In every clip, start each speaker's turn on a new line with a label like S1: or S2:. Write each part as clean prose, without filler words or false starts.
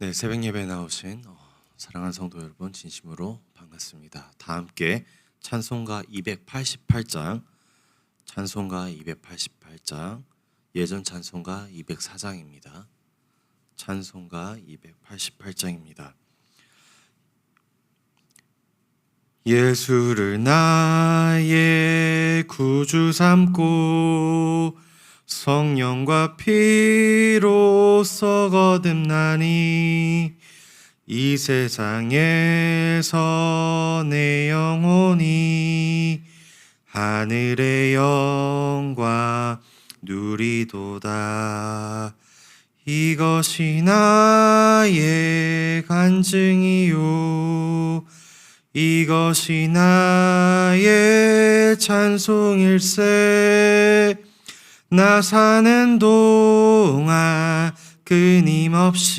S1: 네, 새벽 예배에 나오신 사랑하는 성도 여러분 진심으로 반갑습니다. 다 함께 찬송가 288장, 찬송가 288장, 예전 찬송가 204장입니다. 찬송가 288장입니다. 예수를 나의 구주 삼고 성령과 피로써 거듭나니 이 세상에서 내 영혼이 하늘의 영광 누리도다. 이것이 나의 간증이요 이것이 나의 찬송일세. 나 사는 동안 끊임없이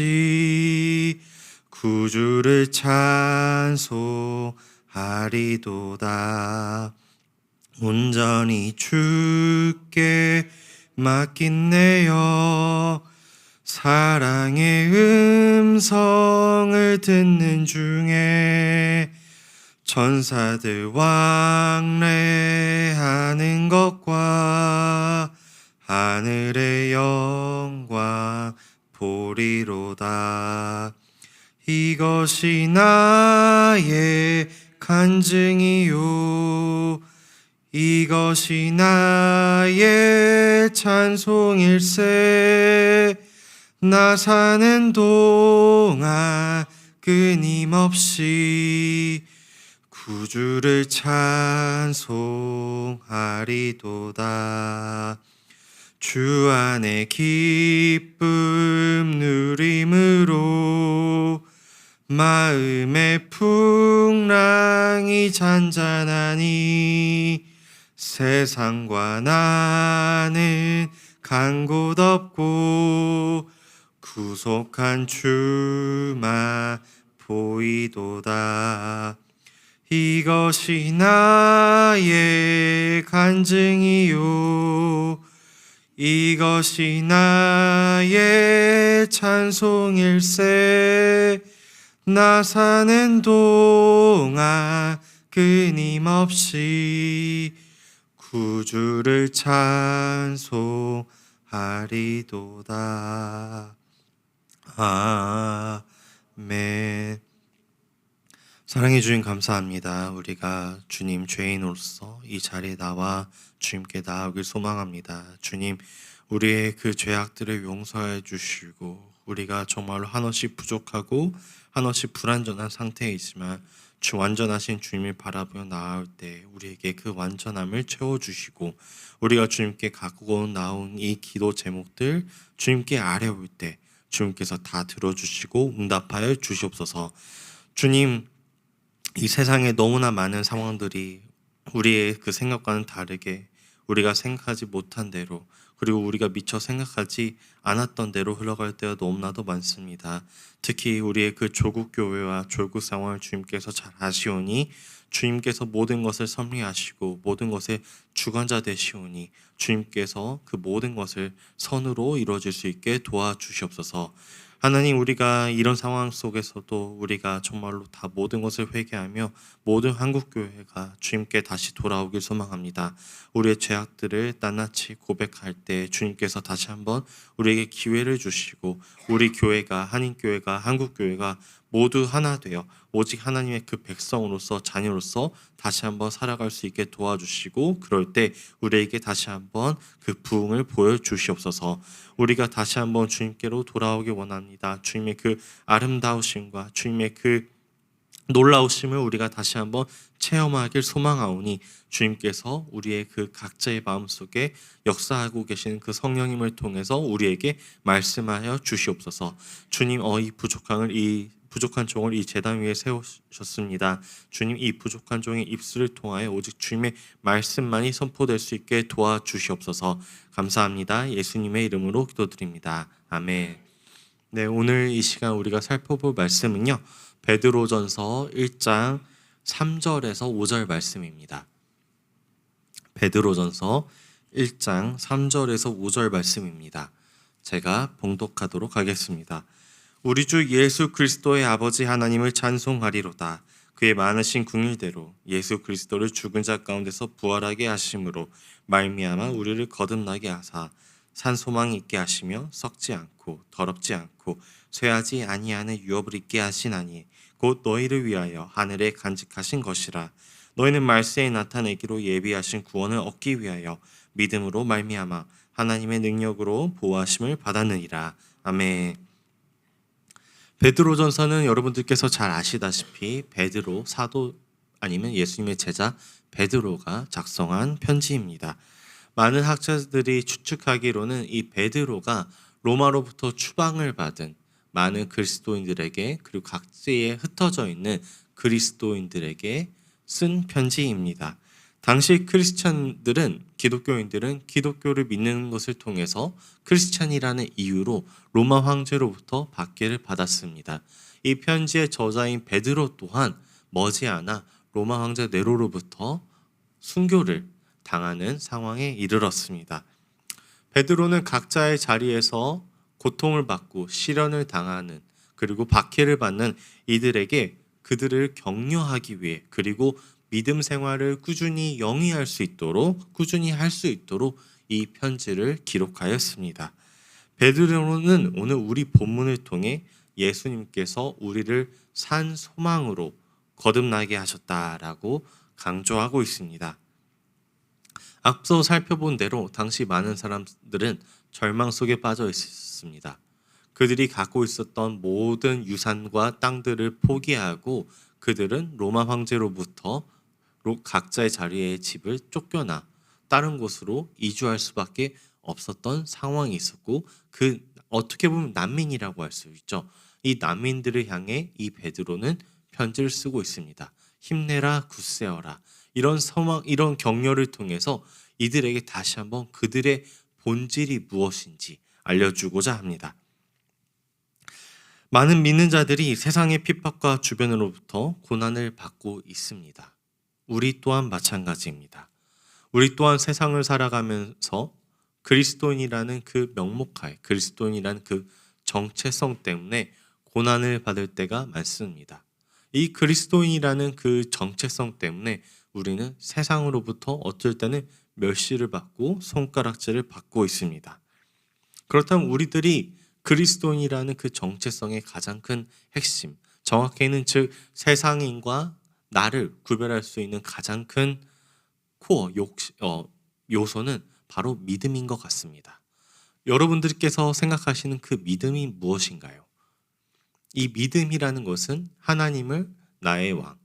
S1: 구주를 찬송하리도다. 온전히 주께 맡긴 내 영 사랑의 음성을 듣는 중에 천사들 왕래하는 것과 하늘의 영광 보리로다. 이것이 나의 간증이요 이것이 나의 찬송일세. 나 사는 동안 끊임없이 구주를 찬송하리도다. 주 안에 기쁨 누림으로 마음의 풍랑이 잔잔하니 세상과 나는 간 곳 없고 구속한 주만 보이도다. 이것이 나의 간증이요 이것이 나의 찬송일세. 나 사는 동안 끊임없이 구주를 찬송하리도다. 아멘. 사랑해 주님 감사합니다. 우리가 주님 죄인으로서 이 자리에 나와 주님께 나아오길 소망합니다. 주님, 우리의 그 죄악들을 용서해 주시고 우리가 정말로 한없이 부족하고 한없이 불완전한 상태에 있지만 주 완전하신 주님을 바라보며 나아올 때 우리에게 그 완전함을 채워주시고 우리가 주님께 갖고 나온 이 기도 제목들 주님께 아뢰올 때 주님께서 다 들어주시고 응답하여 주시옵소서. 주님, 이 세상에 너무나 많은 상황들이 우리의 그 생각과는 다르게 우리가 생각하지 못한 대로 그리고 우리가 미처 생각하지 않았던 대로 흘러갈 때가 너무나도 많습니다. 특히 우리의 그 조국 교회와 조국 상황을 주님께서 잘 아시오니 주님께서 모든 것을 섭리하시고 모든 것의 주관자 되시오니 주님께서 그 모든 것을 선으로 이루어질 수 있게 도와주시옵소서. 하나님, 우리가 이런 상황 속에서도 우리가 정말로 다 모든 것을 회개하며 모든 한국교회가 주님께 다시 돌아오길 소망합니다. 우리의 죄악들을 낱낱이 고백할 때 주님께서 다시 한번 우리에게 기회를 주시고 우리 교회가 한인교회가 한국교회가 모두 하나 되어 오직 하나님의 그 백성으로서 자녀로서 다시 한번 살아갈 수 있게 도와주시고 그럴 때 우리에게 다시 한번 그 부흥을 보여주시옵소서. 우리가 다시 한번 주님께로 돌아오기 원합니다. 주님의 그 아름다우심과 주님의 그 놀라우심을 우리가 다시 한번 체험하길 소망하오니 주님께서 우리의 그 각자의 마음속에 역사하고 계시는 그 성령님을 통해서 우리에게 말씀하여 주시옵소서. 주님, 이 부족한 종을 이 제단 위에 세우셨습니다. 주님, 이 부족한 종의 입술을 통하여 오직 주님의 말씀만이 선포될 수 있게 도와주시옵소서. 감사합니다. 예수님의 이름으로 기도드립니다. 아멘. 네, 오늘 이 시간 우리가 살펴볼 말씀은요, 베드로전서 1장 3절에서 5절 말씀입니다. 베드로전서 1장 3절에서 5절 말씀입니다. 제가 봉독하도록 하겠습니다. 우리 주 예수 그리스도의 아버지 하나님을 찬송하리로다. 그의 많으신 긍휼대로 예수 그리스도를 죽은 자 가운데서 부활하게 하심으로 말미암아 우리를 거듭나게 하사 산 소망 있게 하시며 썩지 않고 더럽지 않고 쇠하지 아니하는 유업을 있게 하시나니 곧 너희를 위하여 하늘에 간직하신 것이라. 너희는 말세에 나타내기로 예비하신 구원을 얻기 위하여 믿음으로 말미암아 하나님의 능력으로 보호하심을 받았느니라. 아멘. 베드로전서는 여러분들께서 잘 아시다시피 베드로 사도 아니면 예수님의 제자 베드로가 작성한 편지입니다. 많은 학자들이 추측하기로는 이 베드로가 로마로부터 추방을 받은 많은 그리스도인들에게 그리고 각지에 흩어져 있는 그리스도인들에게 쓴 편지입니다. 당시 크리스찬들은 기독교인들은 기독교를 믿는 것을 통해서 크리스찬이라는 이유로 로마 황제로부터 박해를 받았습니다. 이 편지의 저자인 베드로 또한 머지않아 로마 황제 네로로부터 순교를 당하는 상황에 이르렀습니다. 베드로는 각자의 자리에서 고통을 받고 시련을 당하는 그리고 박해를 받는 이들에게 그들을 격려하기 위해 그리고 믿음 생활을 꾸준히 영위할 수 있도록 꾸준히 할 수 있도록 이 편지를 기록하였습니다. 베드로는 오늘 우리 본문을 통해 예수님께서 우리를 산 소망으로 거듭나게 하셨다라고 강조하고 있습니다. 앞서 살펴본 대로 당시 많은 사람들은 절망 속에 빠져 있었습니다. 그들이 갖고 있었던 모든 유산과 땅들을 포기하고 그들은 로마 황제로부터 각자의 자리의 집을 쫓겨나 다른 곳으로 이주할 수밖에 없었던 상황이 있었고 그 어떻게 보면 난민이라고 할 수 있죠. 이 난민들을 향해 이 베드로는 편지를 쓰고 있습니다. 힘내라 굳세어라. 이런 격려를 통해서 이들에게 다시 한번 그들의 본질이 무엇인지 알려주고자 합니다. 많은 믿는 자들이 세상의 핍박과 주변으로부터 고난을 받고 있습니다. 우리 또한 마찬가지입니다. 우리 또한 세상을 살아가면서 그리스도인이라는 그 명목하에 그리스도인이라는 그 정체성 때문에 고난을 받을 때가 많습니다. 이 그리스도인이라는 그 정체성 때문에 우리는 세상으로부터 어쩔 때는 멸시를 받고 손가락질을 받고 있습니다. 그렇다면 우리들이 그리스도인이라는 그 정체성의 가장 큰 핵심, 정확히는 즉 세상인과 나를 구별할 수 있는 가장 큰 코어 요소는 바로 믿음인 것 같습니다. 여러분들께서 생각하시는 그 믿음이 무엇인가요? 이 믿음이라는 것은 하나님을 나의 왕,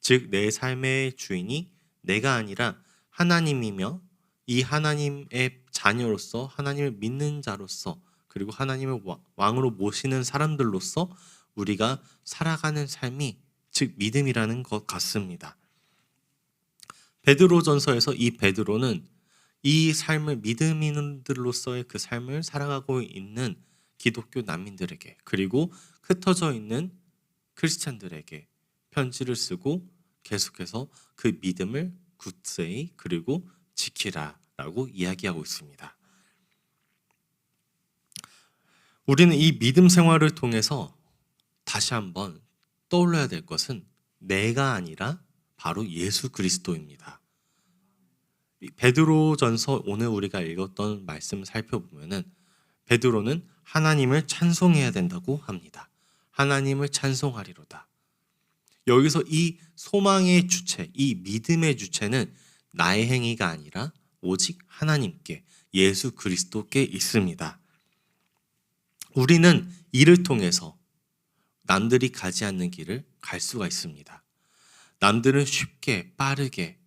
S1: 즉 내 삶의 주인이 내가 아니라 하나님이며 이 하나님의 자녀로서 하나님을 믿는 자로서 그리고 하나님을 왕으로 모시는 사람들로서 우리가 살아가는 삶이 즉 믿음이라는 것 같습니다. 베드로전서에서 이 베드로는 이 삶을 믿음인들로서의 그 삶을 살아가고 있는 기독교 난민들에게 그리고 흩어져 있는 크리스찬들에게 편지를 쓰고 계속해서 그 믿음을 굳세이 그리고 지키라라고 이야기하고 있습니다. 우리는 이 믿음 생활을 통해서 다시 한번 떠올려야 될 것은 내가 아니라 바로 예수 그리스도입니다. 베드로전서 오늘 우리가 읽었던 말씀을 살펴보면은 베드로는 하나님을 찬송해야 된다고 합니다. 하나님을 찬송하리로다. 여기서 이 소망의 주체, 이 믿음의 주체는 나의 행위가 아니라 오직 하나님께 예수 그리스도께 있습니다. 우리는 이를 통해서 남들이 가지 않는 길을 갈 수가 있습니다. 남들은 쉽게 빠르게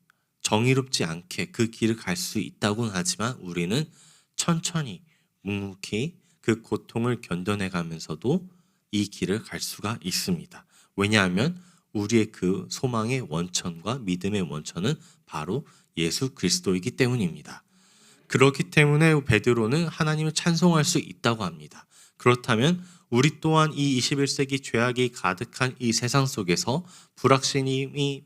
S1: 정의롭지 않게 그 길을 갈 수 있다고는 하지만 우리는 천천히 묵묵히 그 고통을 견뎌내 가면서도 이 길을 갈 수가 있습니다. 왜냐하면 우리의 그 소망의 원천과 믿음의 원천은 바로 예수 그리스도이기 때문입니다. 그렇기 때문에 베드로는 하나님을 찬송할 수 있다고 합니다. 그렇다면 우리 또한 이 21세기 죄악이 가득한 이 세상 속에서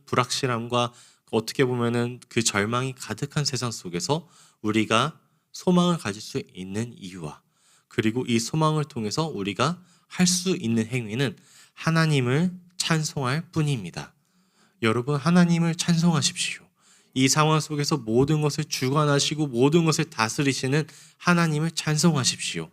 S1: 불확실함과 어떻게 보면은 그 절망이 가득한 세상 속에서 우리가 소망을 가질 수 있는 이유와 그리고 이 소망을 통해서 우리가 할 수 있는 행위는 하나님을 찬송할 뿐입니다. 여러분, 하나님을 찬송하십시오. 이 상황 속에서 모든 것을 주관하시고 모든 것을 다스리시는 하나님을 찬송하십시오.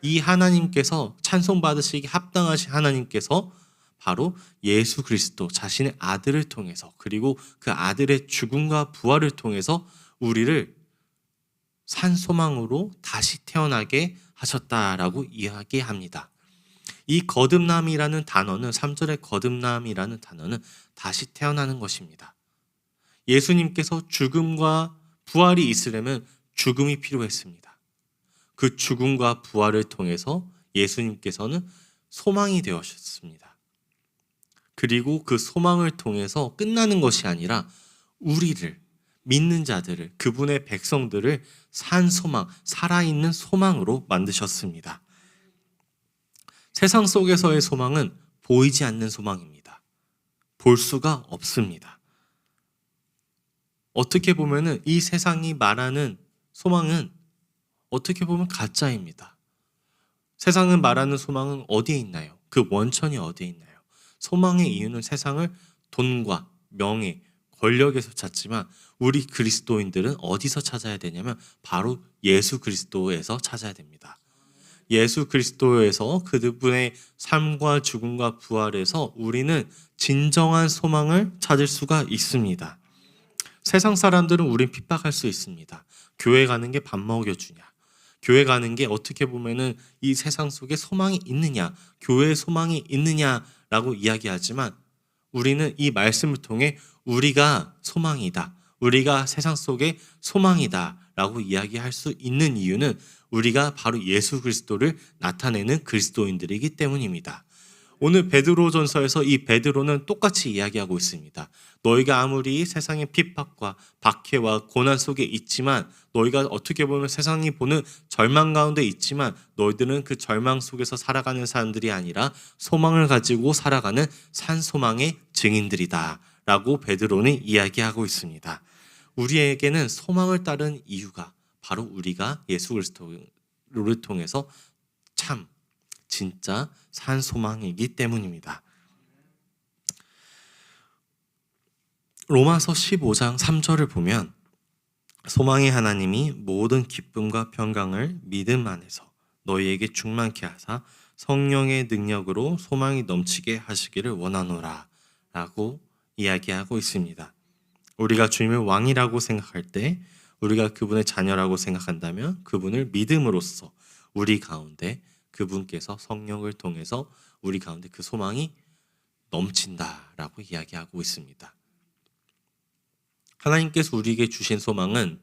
S1: 이 하나님께서, 찬송받으시기 합당하신 하나님께서 바로 예수 그리스도 자신의 아들을 통해서, 그리고 그 아들의 죽음과 부활을 통해서 우리를 산소망으로 다시 태어나게 하셨다라고 이야기합니다. 이 거듭남이라는 단어는, 3절의 거듭남이라는 단어는 다시 태어나는 것입니다. 예수님께서 죽음과 부활이 있으려면 죽음이 필요했습니다. 그 죽음과 부활을 통해서 예수님께서는 소망이 되었습니다. 그리고 그 소망을 통해서 끝나는 것이 아니라 우리를, 믿는 자들을, 그분의 백성들을 산 소망, 살아있는 소망으로 만드셨습니다. 세상 속에서의 소망은 보이지 않는 소망입니다. 볼 수가 없습니다. 어떻게 보면은 이 세상이 말하는 소망은 어떻게 보면 가짜입니다. 세상은 말하는 소망은 어디에 있나요? 그 원천이 어디에 있나요? 소망의 이유는 세상을 돈과 명예, 권력에서 찾지만 우리 그리스도인들은 어디서 찾아야 되냐면 바로 예수 그리스도에서 찾아야 됩니다. 예수 그리스도에서 그분의 삶과 죽음과 부활에서 우리는 진정한 소망을 찾을 수가 있습니다. 세상 사람들은 우린 핍박할 수 있습니다. 교회 가는 게 밥 먹여주냐, 교회 가는 게 어떻게 보면은 이 세상 속에 소망이 있느냐, 교회에 소망이 있느냐라고 이야기하지만 우리는 이 말씀을 통해 우리가 소망이다, 우리가 세상 속에 소망이다 라고 이야기할 수 있는 이유는 우리가 바로 예수 그리스도를 나타내는 그리스도인들이기 때문입니다. 오늘 베드로전서에서 이 베드로는 똑같이 이야기하고 있습니다. 너희가 아무리 세상의 핍박과 박해와 고난 속에 있지만, 너희가 어떻게 보면 세상이 보는 절망 가운데 있지만 너희들은 그 절망 속에서 살아가는 사람들이 아니라 소망을 가지고 살아가는 산소망의 증인들이다 라고 베드로는 이야기하고 있습니다. 우리에게는 소망을 따른 이유가 바로 우리가 예수 그리스도를 통해서 참 진짜 산 소망이기 때문입니다. 로마서 15장 3절을 보면 소망의 하나님이 모든 기쁨과 평강을 믿음 안에서 너희에게 충만케 하사 성령의 능력으로 소망이 넘치게 하시기를 원하노라 라고 이야기하고 있습니다. 우리가 주님을 왕이라고 생각할 때, 우리가 그분의 자녀라고 생각한다면 그분을 믿음으로써 우리 가운데 그분께서 성령을 통해서 우리 가운데 그 소망이 넘친다라고 이야기하고 있습니다. 하나님께서 우리에게 주신 소망은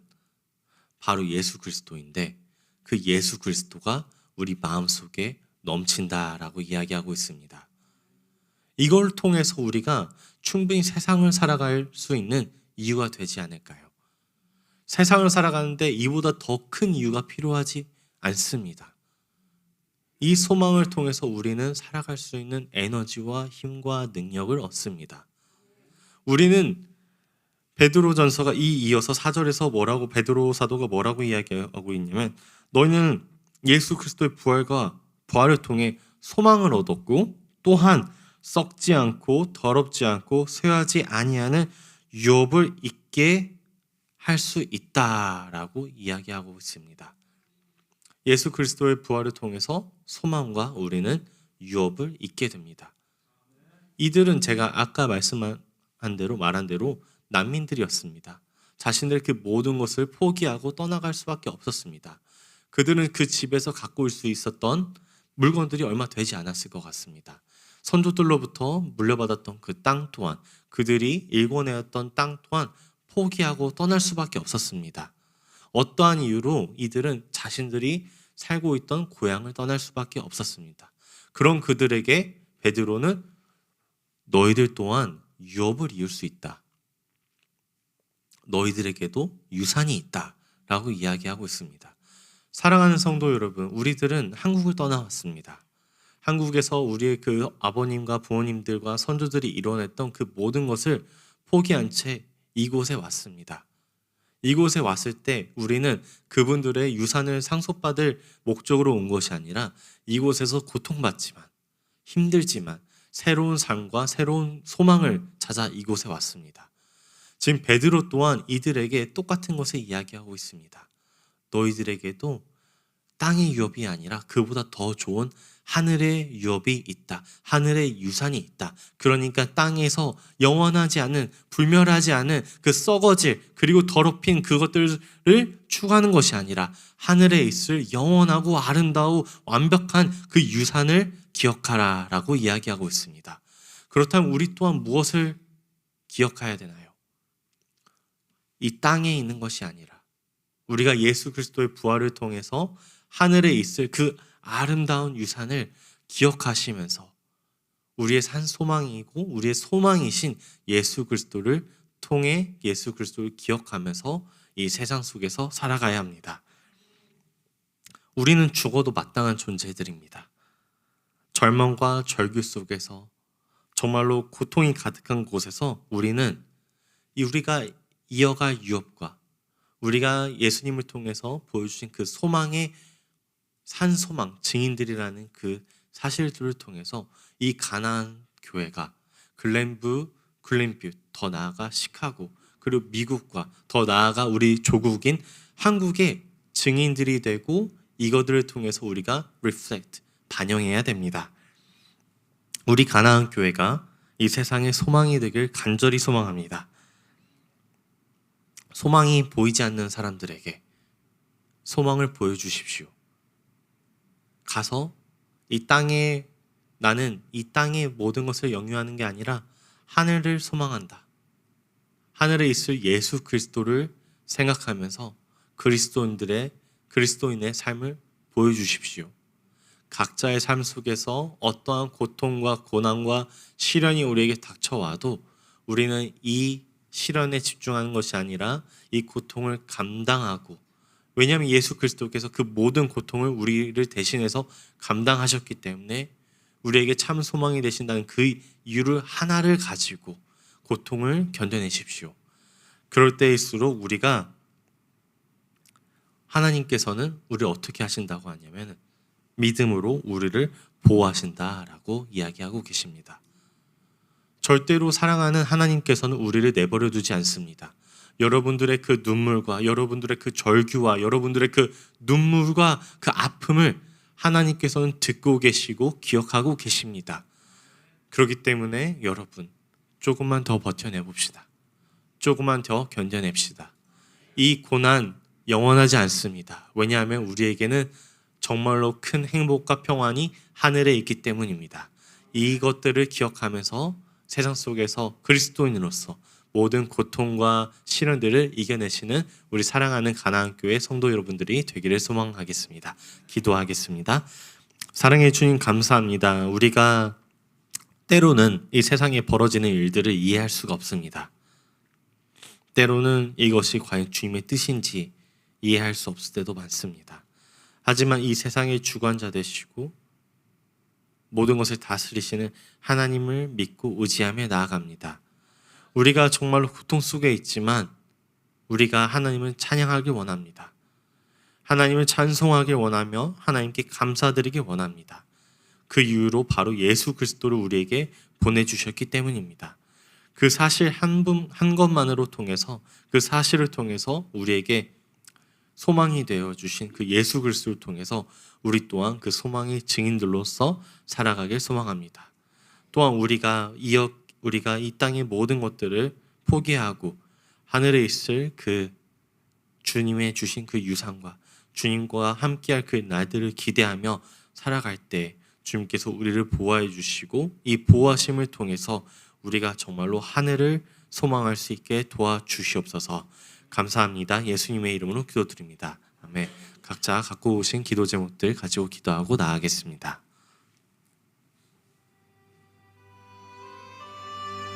S1: 바로 예수 그리스도인데, 그 예수 그리스도가 우리 마음속에 넘친다라고 이야기하고 있습니다. 이걸 통해서 우리가 충분히 세상을 살아갈 수 있는 이유가 되지 않을까요? 세상을 살아가는데 이보다 더 큰 이유가 필요하지 않습니다. 이 소망을 통해서 우리는 살아갈 수 있는 에너지와 힘과 능력을 얻습니다. 우리는 베드로전서가 이어서 4절에서 뭐라고, 베드로 사도가 뭐라고 이야기하고 있냐면, 너희는 예수 그리스도의 부활을 통해 소망을 얻었고 또한 썩지 않고 더럽지 않고 쇠하지 아니하는 유업을 잊게 할 수 있다라고 이야기하고 있습니다. 예수 그리스도의 부활을 통해서 소망과 우리는 유업을 잊게 됩니다. 이들은 제가 아까 말한 대로 난민들이었습니다. 자신들 그 모든 것을 포기하고 떠나갈 수밖에 없었습니다. 그들은 그 집에서 갖고 올 수 있었던 물건들이 얼마 되지 않았을 것 같습니다. 선조들로부터 물려받았던 그 땅 또한, 그들이 일궈내었던 땅 또한 포기하고 떠날 수밖에 없었습니다. 어떠한 이유로 이들은 자신들이 살고 있던 고향을 떠날 수밖에 없었습니다. 그런 그들에게 베드로는 너희들 또한 유업을 이을 수 있다, 너희들에게도 유산이 있다 라고 이야기하고 있습니다. 사랑하는 성도 여러분, 우리들은 한국을 떠나왔습니다. 한국에서 우리의 그 아버님과 부모님들과 선조들이 이뤄냈던 그 모든 것을 포기한 채 이곳에 왔습니다. 이곳에 왔을 때 우리는 그분들의 유산을 상속받을 목적으로 온 것이 아니라 이곳에서 고통받지만, 힘들지만 새로운 삶과 새로운 소망을 찾아 이곳에 왔습니다. 지금 베드로 또한 이들에게 똑같은 것을 이야기하고 있습니다. 너희들에게도 땅의 유업이 아니라 그보다 더 좋은 하늘의 유업이 있다. 하늘의 유산이 있다. 그러니까 땅에서 영원하지 않은, 불멸하지 않은 그 썩어질 그리고 더럽힌 그것들을 추구하는 것이 아니라 하늘에 있을 영원하고 아름다운 완벽한 그 유산을 기억하라 라고 이야기하고 있습니다. 그렇다면 우리 또한 무엇을 기억해야 되나요? 이 땅에 있는 것이 아니라 우리가 예수 그리스도의 부활을 통해서 하늘에 있을 그 아름다운 유산을 기억하시면서 우리의 산 소망이고 우리의 소망이신 예수 그리스도를 통해 예수 그리스도를 기억하면서 이 세상 속에서 살아가야 합니다. 우리는 죽어도 마땅한 존재들입니다. 절망과 절규 속에서 정말로 고통이 가득한 곳에서 우리가 이어갈 유업과 우리가 예수님을 통해서 보여주신 그 소망의 산소망 증인들이라는 그 사실들을 통해서 이 가나안 교회가 글렌뷰, 더 나아가 시카고 그리고 미국과 더 나아가 우리 조국인 한국의 증인들이 되고 이것들을 통해서 우리가 reflect, 반영해야 됩니다. 우리 가나안 교회가 이 세상의 소망이 되길 간절히 소망합니다. 소망이 보이지 않는 사람들에게 소망을 보여주십시오. 가서 나는 이 땅의 모든 것을 영유하는 게 아니라 하늘을 소망한다. 하늘에 있을 예수 그리스도를 생각하면서 그리스도인의 삶을 보여주십시오. 각자의 삶 속에서 어떠한 고통과 고난과 시련이 우리에게 닥쳐와도 우리는 이 시련에 집중하는 것이 아니라 이 고통을 감당하고, 왜냐하면 예수 그리스도께서 그 모든 고통을 우리를 대신해서 감당하셨기 때문에 우리에게 참 소망이 되신다는 그 이유를 하나를 가지고 고통을 견뎌내십시오. 그럴 때일수록 우리가 하나님께서는 우리를 어떻게 하신다고 하냐면 믿음으로 우리를 보호하신다라고 이야기하고 계십니다. 절대로 사랑하는 하나님께서는 우리를 내버려 두지 않습니다. 여러분들의 그 눈물과 여러분들의 그 절규와 여러분들의 그 눈물과 그 아픔을 하나님께서는 듣고 계시고 기억하고 계십니다. 그렇기 때문에 여러분 조금만 더 버텨내봅시다. 조금만 더 견뎌냅시다. 이 고난 영원하지 않습니다. 왜냐하면 우리에게는 정말로 큰 행복과 평안이 하늘에 있기 때문입니다. 이것들을 기억하면서 세상 속에서 그리스도인으로서 모든 고통과 시련들을 이겨내시는 우리 사랑하는 가나안교회 성도 여러분들이 되기를 소망하겠습니다. 기도하겠습니다. 사랑해 주님 감사합니다. 우리가 때로는 이 세상에 벌어지는 일들을 이해할 수가 없습니다. 때로는 이것이 과연 주님의 뜻인지 이해할 수 없을 때도 많습니다. 하지만 이 세상의 주관자 되시고 모든 것을 다스리시는 하나님을 믿고 의지하며 나아갑니다. 우리가 정말로 고통 속에 있지만 우리가 하나님을 찬양하길 원합니다. 하나님을 찬송하길 원하며 하나님께 감사드리길 원합니다. 그 이유로 바로 예수 그리스도를 우리에게 보내주셨기 때문입니다. 그 사실 한 것만으로 통해서, 그 사실을 통해서 우리에게 소망이 되어주신 그 예수 그리스도를 통해서 우리 또한 그 소망의 증인들로서 살아가길 소망합니다. 또한 우리가 이 땅의 모든 것들을 포기하고 하늘에 있을 그 주님의 주신 그 유산과 주님과 함께할 그 날들을 기대하며 살아갈 때 주님께서 우리를 보호해 주시고 이 보호하심을 통해서 우리가 정말로 하늘을 소망할 수 있게 도와주시옵소서. 감사합니다. 예수님의 이름으로 기도드립니다. 아멘. 각자 갖고 오신 기도 제목들 가지고 기도하고 나아가겠습니다.